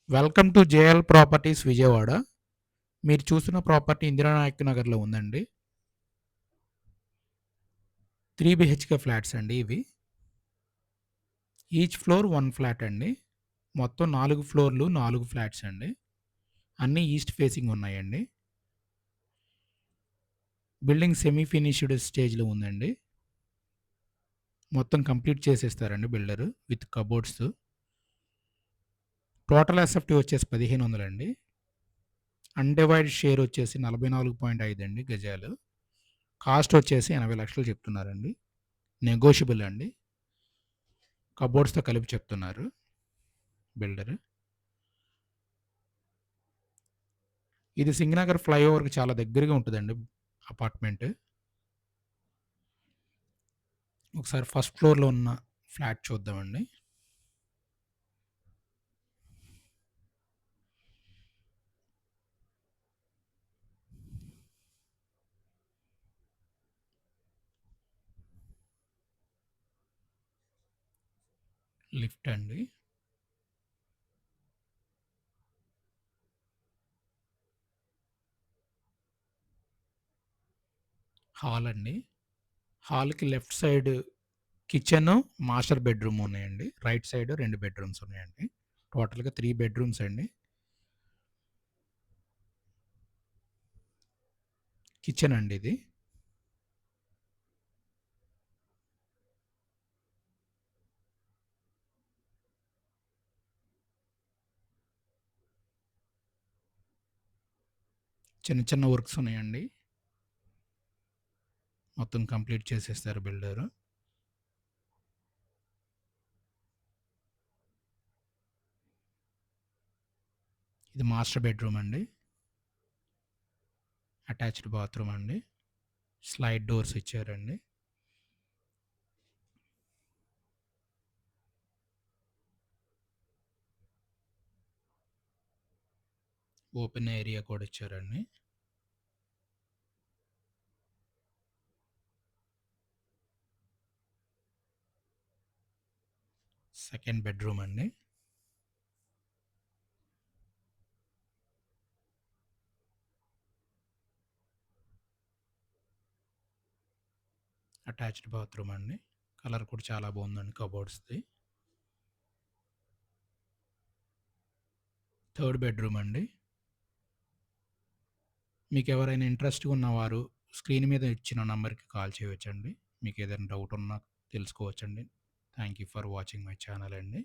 Welcome to JL properties Vijayawada. మీరు చూస్తున్న property Indiranayak నగర్‌లో ఉందండి. 3 బీహెచ్‌కే ఫ్లాట్స్ అండి ఇవి. ఈచ్ ఫ్లోర్ 1 ఫ్లాట్ అండి. మొత్తం 4 ఫ్లోర్‌లు, 4 ఫ్లాట్స్ అండి. అన్నీ ఈస్ట్ ఫేసింగ్ ఉన్నాయండి. బిల్డింగ్ సెమీ ఫినిష్డ్ స్టేజ్‌లో ఉందండి. మొత్తం కంప్లీట్ చేసేస్తారండి builder with cupboards. Total SFT వచ్చేసి 1500 అండి. అన్‌డివైడెడ్ షేర్ వచ్చేసి 44.5 అండి గజాలు. కాస్ట్ వచ్చేసి 80,00,000 చెప్తున్నారండి. నెగోషియబుల్ అండి. కబోర్డ్స్‌తో కలిపి చెప్తున్నారు బిల్డరు. ఇది సింగనగర్ ఫ్లైఓవర్‌కి చాలా దగ్గరగా ఉంటదండి అపార్ట్‌మెంట్. ఒకసారి ఫస్ట్ ఫ్లోర్‌లో ఉన్న ఫ్లాట్ చూద్దామండి. లిఫ్ట్ అండి. హాల్ అండి. హాల్‌కి left side kitchen, master bedroom ఉన్నాయండి. రైట్ సైడ్ 2 బెడ్‌రూమ్స్ ఉన్నాయండి. టోటల్‌గా 3 బెడ్‌రూమ్స్ అండి. కిచెన్ అండి ఇది. చిన్న చిన్న వర్క్స్ ఉన్నాయండి. మొత్తం కంప్లీట్ చేసేస్తారు బిల్డరు. ఇది మాస్టర్ బెడ్‌రూమ్ అండి. అటాచ్డ్ బాత్రూమ్ అండి. స్లైడ్ డోర్స్ ఇచ్చారండి. ఓపెన్ ఏరియా కూడా ఇచ్చారండి. సెకండ్ బెడ్‌రూమ్ అండి. అటాచ్డ్ బాత్రూమ్ అండి. కలర్ కూడా చాలా బాగుందండి కబోర్డ్స్‌ది. థర్డ్ బెడ్‌రూమ్ అండి. మీకెవరైనా ఇంట్రెస్ట్‌గా ఉన్నవారు స్క్రీన్ మీద ఇచ్చిన నంబర్‌కి కాల్ చేయవచ్చండి. మీకేదైనా డౌట్ ఉన్నా తెలుసుకోవచ్చండి. Thank you for watching my channel అండి.